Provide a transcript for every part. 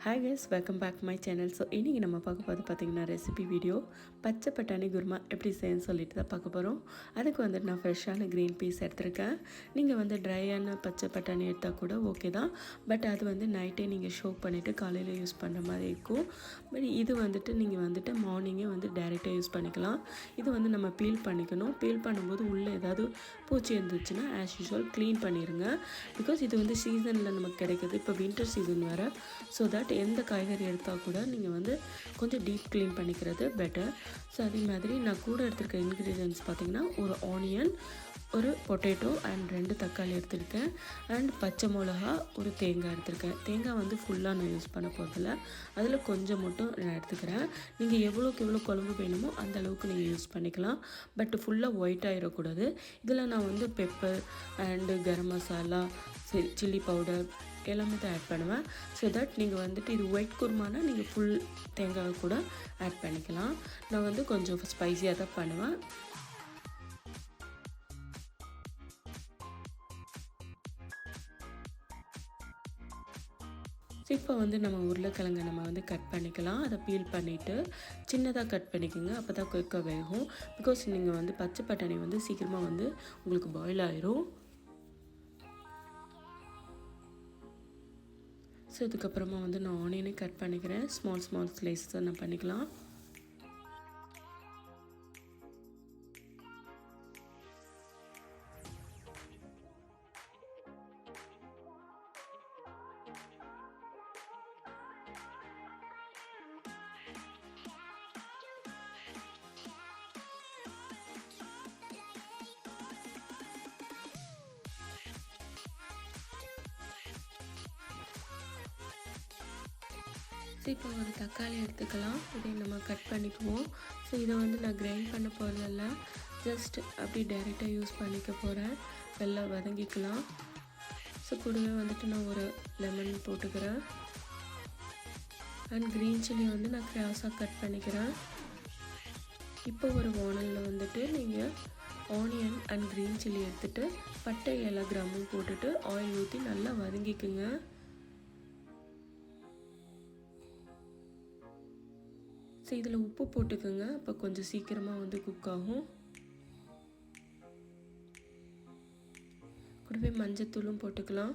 Hi guys, welcome back my channel. So இன்றைக்கி நம்ம பார்க்க போகிறது பார்த்திங்கன்னா ரெசிபி வீடியோ. பச்சை பட்டாணி குருமா எப்படி செய்யணும்னு சொல்லிட்டு தான் பார்க்க போகிறோம். அதுக்கு வந்துட்டு நான் ஃப்ரெஷ்ஷான க்ரீன் பீஸ் எடுத்திருக்கேன். நீங்கள் வந்து ட்ரையான பச்சை பட்டாணி எடுத்தால் கூட ஓகே தான். பட் அது வந்து நைட்டே நீங்கள் ஷோக் பண்ணிவிட்டு காலையில் யூஸ் பண்ணுற மாதிரி இருக்கும். பட் இது வந்துட்டு நீங்கள் வந்துட்டு மார்னிங்கே வந்து டைரெக்டாக யூஸ் பண்ணிக்கலாம். இது வந்து நம்ம பீல் பண்ணிக்கணும். பீல் பண்ணும்போது உள்ளே ஏதாவது பூச்சி இருந்துச்சுன்னா ஆஸ் யூஷுவல் க்ளீன் பண்ணிடுங்க. பிகாஸ் இது வந்து சீசனில் நமக்கு கிடைக்கிது. இப்போ வின்டர் சீசன் வேறு. ஸோ தட் எந்த காய்கறி எடுத்தால் கூட நீங்கள் வந்து கொஞ்சம் டீப் க்ளீன் பண்ணிக்கிறது பெட்டர். ஸோ அதே மாதிரி நான் கூட எடுத்துருக்க இன்க்ரீடியன்ட்ஸ் பார்த்திங்கன்னா ஒரு ஆனியன், ஒரு பொட்டேட்டோ அண்ட் 2 தக்காளி எடுத்துருக்கேன். அண்ட் பச்சை மிளகா, ஒரு தேங்காய் எடுத்துருக்கேன். தேங்காய் வந்து ஃபுல்லாக நான் யூஸ் பண்ண போகிறதில்ல, அதில் கொஞ்சம் மட்டும் நான் எடுத்துக்கிறேன். நீங்கள் எவ்வளோக்கு எவ்வளோ குழம்பு வேணுமோ அந்த அளவுக்கு நீங்கள் யூஸ் பண்ணிக்கலாம். பட் ஃபுல்லாக ஒயிட் ஆகிடக்கூடாது. இதில் நான் வந்து pepper and garam masala, chilli powder எல்லாமே தான் ஆட் பண்ணுவேன். ஸோ தட் நீங்கள் வந்துட்டு இது ஒயிட் குருமானா நீங்கள் ஃபுல் தேங்காய் கூட ஆட் பண்ணிக்கலாம். நான் வந்து கொஞ்சம் ஸ்பைஸியாக தான் பண்ணுவேன். ஸோ இப்போ வந்து நம்ம உருளைக்கிழங்கை நம்ம வந்து கட் பண்ணிக்கலாம். அதை பீல் பண்ணிவிட்டு சின்னதாக கட் பண்ணிக்கோங்க. அப்போ தான் குயிக்காக வேகும். பிகாஸ் நீங்கள் வந்து பச்சை பட்டாணி வந்து சீக்கிரமாக வந்து உங்களுக்கு பாயில் ஆயிரும். ஸோ இதுக்கப்புறமா வந்து நான் ஆனியனே கட் பண்ணிக்கிறேன். ஸ்மால் ஸ்லைஸாக நான் பண்ணிக்கலாம். ஸோ இப்போ ஒரு தக்காளி எடுத்துக்கலாம். இதை நம்ம கட் பண்ணிக்குவோம். ஸோ இதை வந்து நான் கிரைண்ட் பண்ண போகிறதில்ல, ஜஸ்ட் அப்படி டைரெக்டாக யூஸ் பண்ணிக்க போகிறேன். நல்லா வதங்கிக்கலாம். ஸோ கூடவே வந்துட்டு நான் ஒரு லெமன் போட்டுக்கிறேன். அண்ட் க்ரீன் சில்லி வந்து நான் க்ராஸாக கட் பண்ணிக்கிறேன். இப்போ ஒரு வானலில் வந்துட்டு நீங்கள் ஆனியன் அண்ட் க்ரீன் சில்லி எடுத்துகிட்டு பட்டை இலை கிராம்பும் போட்டுட்டு ஆயில் ஊற்றி நல்லா வதங்கிக்குங்க. ஸோ இதில் உப்பு போட்டுக்கோங்க. அப்போ கொஞ்சம் சீக்கிரமாக வந்து குக் ஆகும். கூடவே மஞ்சத்தூளும் போட்டுக்கலாம்.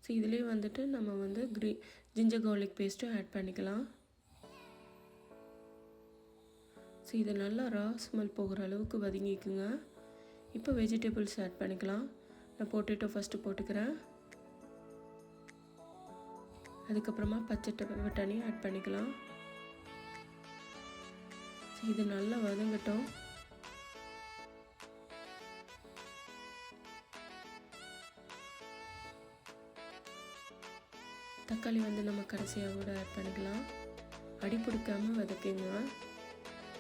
ஸோ இதிலே வந்துட்டு நம்ம வந்து ஜிஞ்சர் கார்லிக் பேஸ்ட்டும் ஆட் பண்ணிக்கலாம். ஸோ இது நல்லா ரா ஸ்மெல் போகிற அளவுக்கு வதங்கிக்குங்க. இப்போ வெஜிடபிள்ஸ் ஆட் பண்ணிக்கலாம். நான் பொட்டேட்டோ ஃபஸ்ட்டு போட்டுக்கிறேன். அதுக்கப்புறமா பச்சை பட்டாணியும் ஆட் பண்ணிக்கலாம். இது நல்லா வதங்கட்டும். தக்காளி வந்து நம்ம கடைசியாக கூட ஆட் பண்ணிக்கலாம். அடி பிடிக்காமல் வதக்குங்க.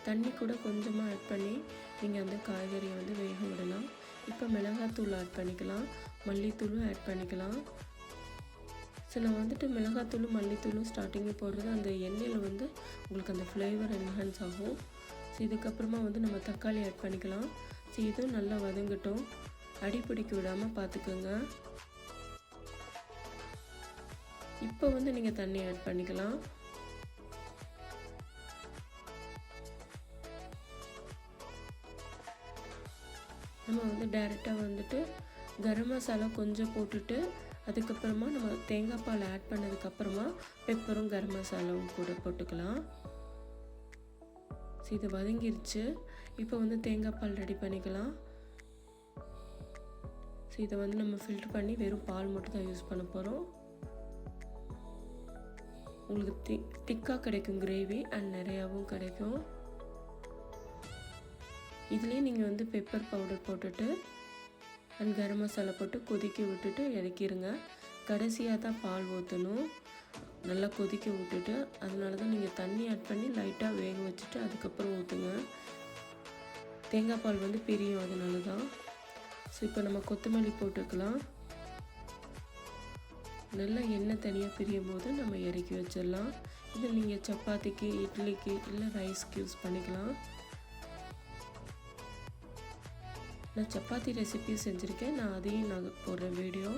தண்ணி கூட கொஞ்சமாக ஆட் பண்ணி நீங்கள் அந்த காய்கறியை வந்து வேக விடலாம். இப்போ மிளகாத்தூள் ஆட் பண்ணிக்கலாம். மல்லித்தூளும் ஆட் பண்ணிக்கலாம். ஸோ நான் வந்துட்டு மிளகாத்தூளும் மல்லித்தூளும் ஸ்டார்டிங்கே போடுறது அந்த எண்ணெயில் வந்து உங்களுக்கு அந்த ஃப்ளேவர் என்ஹான்ஸ் ஆகும். ஸோ இதுக்கப்புறமா வந்து நம்ம தக்காளி ஆட் பண்ணிக்கலாம். ஸோ இதுவும் நல்லா வதங்கட்டும். அடி பிடிக்க விடாமல் பார்த்துக்கோங்க. இப்போ வந்து நீங்கள் தண்ணி ஆட் பண்ணிக்கலாம். நம்ம வந்து டைரெக்டாக வந்துட்டு கரம் மசாலா கொஞ்சம் போட்டுட்டு அதுக்கப்புறமா நம்ம தேங்காய் பால் ஆட் பண்ணதுக்கப்புறமா பெப்பரும் கரம் மசாலாவும் கூட போட்டுக்கலாம். ஸோ இது வதங்கிருச்சு. இப்போ வந்து தேங்காய் பால் ரெடி பண்ணிக்கலாம். ஸோ இதை வந்து நம்ம ஃபில்டர் பண்ணி வெறும் பால் மட்டும் தான் யூஸ் பண்ண போகிறோம். உங்களுக்கு திக்காக கிடைக்கும் கிரேவி அண்ட் நிறையாவும் கிடைக்கும். இதுலேயே நீங்கள் வந்து பெப்பர் பவுடர் போட்டுட்டு அண்ட் கரம் மசாலா போட்டு கொதிக்க விட்டுட்டு இறக்கிடுங்க. கடைசியாக தான் பால் ஊற்றணும். நல்லா கொதிக்க விட்டுட்டு அதனால தான் நீங்கள் தண்ணி ஆட் பண்ணி லைட்டாக வேக வச்சுட்டு அதுக்கப்புறம் ஊற்றுங்க. தேங்காய் பால் வந்து பிரியும், அதனால தான். ஸோ இப்போ நம்ம கொத்தமல்லி போட்டுக்கலாம். நல்லா எண்ணெய் தனியாக பிரியும் போது நம்ம இறக்கி வச்சிடலாம். இது நீங்கள் சப்பாத்திக்கு, இட்லிக்கு இல்லை ரைஸ்க்கு யூஸ் பண்ணிக்கலாம். நான் சப்பாத்தி ரெசிபி செஞ்சுருக்கேன். நான் அதையும் போடுறேன் வீடியோ.